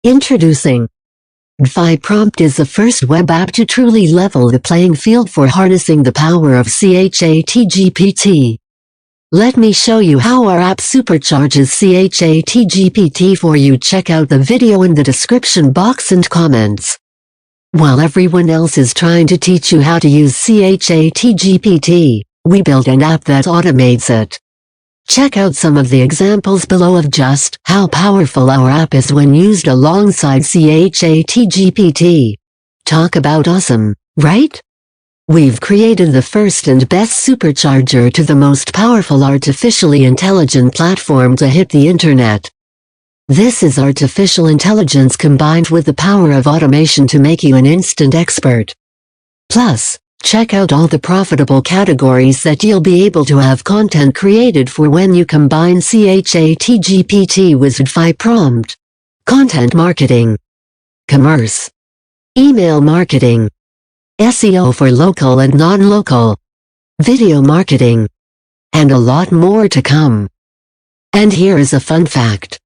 Introducing DFYPrompt is the first web app to truly level the playing field for harnessing the power of ChatGPT. Let me show you how our app supercharges ChatGPT for you. Check out the video in the description box and comments. While everyone else is trying to teach you how to use ChatGPT, we built an app that automates it. Check out some of the examples below of just how powerful our app is when used alongside ChatGPT. Talk about awesome, right? We've created the first and best supercharger to the most powerful artificially intelligent platform to hit the internet. This is artificial intelligence combined with the power of automation to make you an instant expert. Plus, check out all the profitable categories that you'll be able to have content created for when you combine ChatGPT with DFYPrompt. Content marketing, commerce, email marketing, SEO for local and non-local, video marketing, and a lot more to come. And here is a fun fact.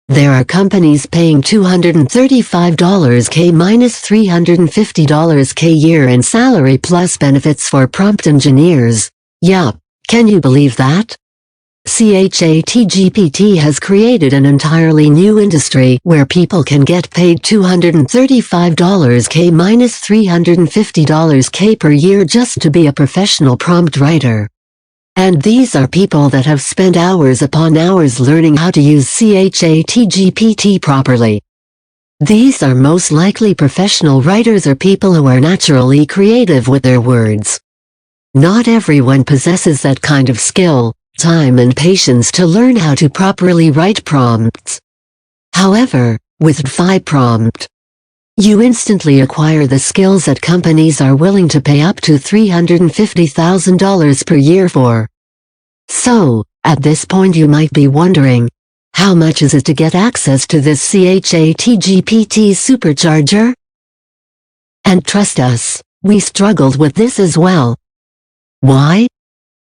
There are companies paying $235K minus $350K year in salary plus benefits for prompt engineers. Yup, can you believe that? ChatGPT has created an entirely new industry where people can get paid $235K minus $350K per year just to be a professional prompt writer. And these are people that have spent hours upon hours learning how to use ChatGPT properly. These are most likely professional writers or people who are naturally creative with their words. Not everyone possesses that kind of skill, time and patience to learn how to properly write prompts. However, with DFYPrompt, you instantly acquire the skills that companies are willing to pay up to $350,000 per year for. So, at this point you might be wondering, how much is it to get access to this ChatGPT supercharger? And trust us, we struggled with this as well. Why?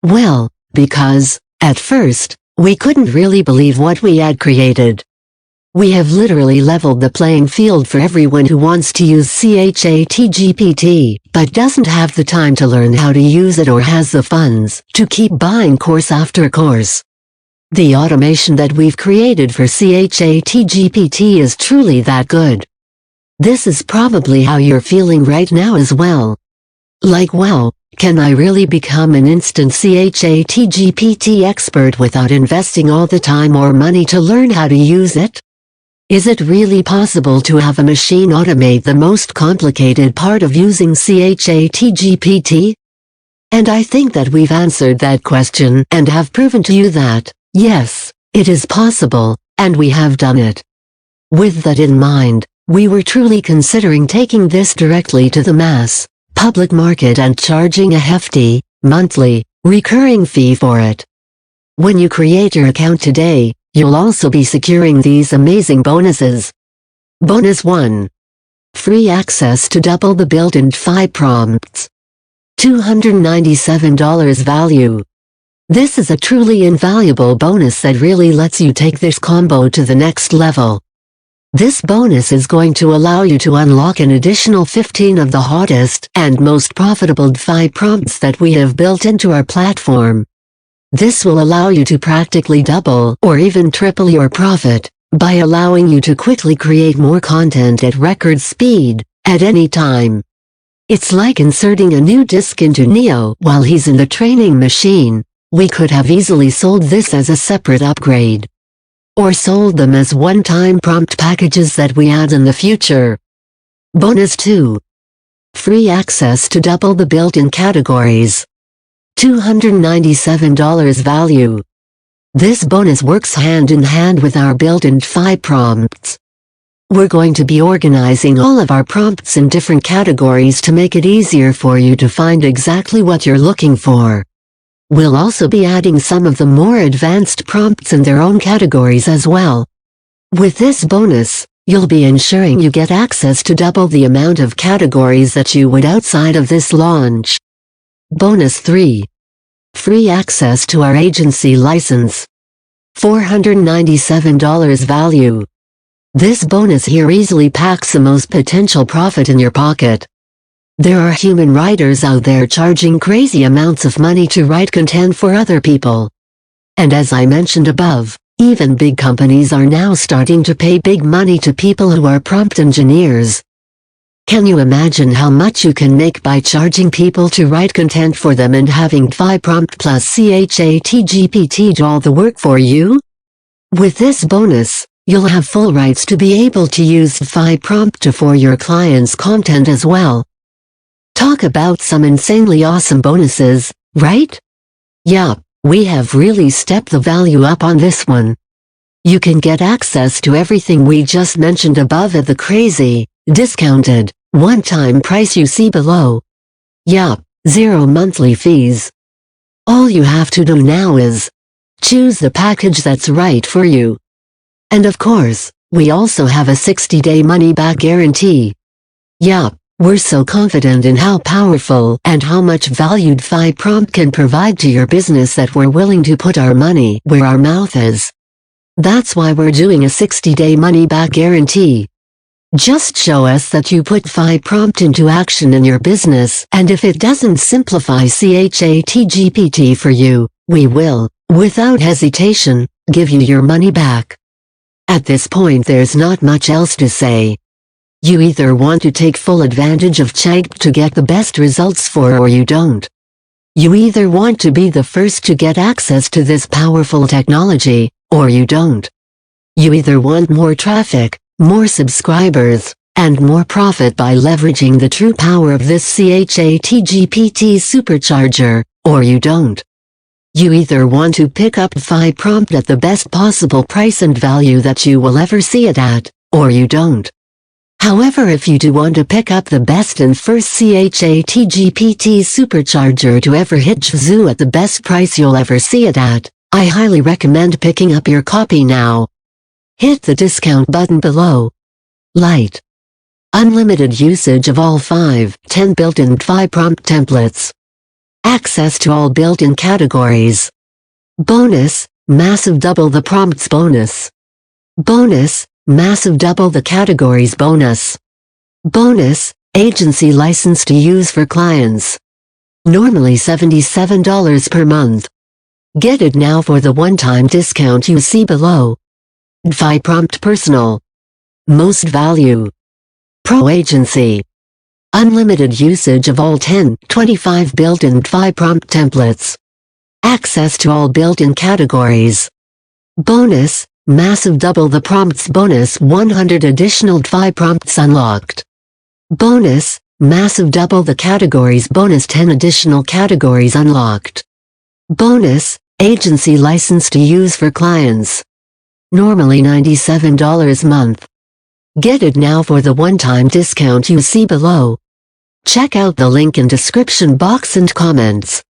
Well, because, at first, we couldn't really believe what we had created. We have literally leveled the playing field for everyone who wants to use ChatGPT, but doesn't have the time to learn how to use it or has the funds to keep buying course after course. The automation that we've created for ChatGPT is truly that good. This is probably how you're feeling right now as well. Like, wow, can I really become an instant ChatGPT expert without investing all the time or money to learn how to use it? Is it really possible to have a machine automate the most complicated part of using ChatGPT? And I think that we've answered that question and have proven to you that, yes, it is possible, and we have done it. With that in mind, we were truly considering taking this directly to the mass public market and charging a hefty, monthly, recurring fee for it. When you create your account today, you'll also be securing these amazing bonuses. Bonus 1. Free access to double the built-in DFYPrompts. $297 value. This is a truly invaluable bonus that really lets you take this combo to the next level. This bonus is going to allow you to unlock an additional 15 of the hottest and most profitable DFYPrompts that we have built into our platform. This will allow you to practically double or even triple your profit by allowing you to quickly create more content at record speed at any time. It's like inserting a new disk into Neo while he's in the training machine. We could have easily sold this as a separate upgrade, or sold them as one-time prompt packages that we add in the future. Bonus 2. Free access to double the built-in categories. $297 value. This bonus works hand in hand with our built-in DFYPrompts. We're going to be organizing all of our prompts in different categories to make it easier for you to find exactly what you're looking for. We'll also be adding some of the more advanced prompts in their own categories as well. With this bonus, you'll be ensuring you get access to double the amount of categories that you would outside of this launch. Bonus 3. Free access to our agency license. $497 value. This bonus here easily packs the most potential profit in your pocket. There are human writers out there charging crazy amounts of money to write content for other people. And as I mentioned above, even big companies are now starting to pay big money to people who are prompt engineers. Can you imagine how much you can make by charging people to write content for them and having DFYPrompt plus ChatGPT do all the work for you? With this bonus, you'll have full rights to be able to use DFYPrompt for your clients' content as well. Talk about some insanely awesome bonuses, right? Yup, we have really stepped the value up on this one. You can get access to everything we just mentioned above at the crazy, discounted, one-time price you see below. Yup, 0 monthly fees. All you have to do now is choose the package that's right for you. And of course, we also have a 60-day money-back guarantee. Yup, we're so confident in how powerful and how much value DFYPrompt can provide to your business that we're willing to put our money where our mouth is. That's why we're doing a 60-day money-back guarantee. Just show us that you put DFYPrompt into action in your business, and if it doesn't simplify ChatGPT for you, we will, without hesitation, give you your money back. At this point there's not much else to say. You either want to take full advantage of ChatGPT to get the best results or you don't. You either want to be the first to get access to this powerful technology, or you don't. You either want more traffic, more subscribers, and more profit by leveraging the true power of this ChatGPT supercharger, or you don't. You either want to pick up DFYPrompt at the best possible price and value that you will ever see it at, or you don't. However, if you do want to pick up the best and first ChatGPT supercharger to ever hit Zoo at the best price you'll ever see it at, I highly recommend picking up your copy now. Hit the discount button below. Light. Unlimited usage of all 10 built-in DFYPrompt templates. Access to all built-in categories. Bonus, massive double the prompts bonus. Bonus, massive double the categories bonus. Bonus, agency license to use for clients. Normally $77 per month. Get it now for the one-time discount you see below. DFYPrompt Personal. Most value. Pro Agency. Unlimited usage of all 25 built-in DFYPrompt templates. Access to all built-in categories. Bonus, massive double the prompts bonus 100 additional DFYPrompts unlocked. Bonus, massive double the categories bonus 10 additional categories unlocked. Bonus, agency license to use for clients. Normally $97 a month. Get it now for the one-time discount you see below. Check out the link in description box and comments.